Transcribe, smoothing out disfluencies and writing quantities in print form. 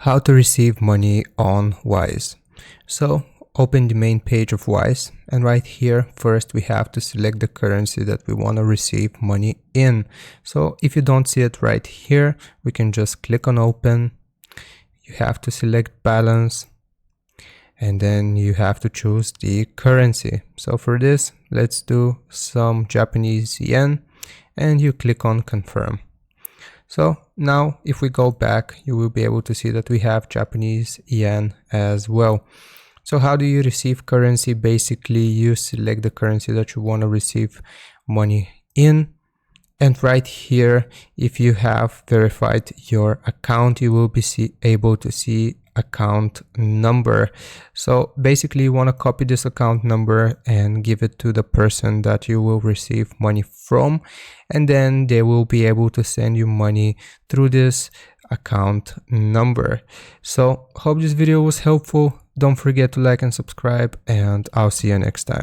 How to receive money on Wise. So open the main page of Wise, and right here first we have to select the currency that we want to receive money in. So if you don't see it right here, we can just click on open. You have to select balance, and then you have to choose the currency. So for this, let's do some Japanese yen, and you click on confirm. So now if we go back, you will be able to see that we have Japanese yen as well. So how do you receive currency? Basically, you select the currency that you want to receive money in. And right here, if you have verified your account, you will be able to see account number. So basically you want to copy this account number and give it to the person that you will receive money from, and then they will be able to send you money through this account number. So hope this video was helpful. Don't forget to like and subscribe, and I'll see you next time.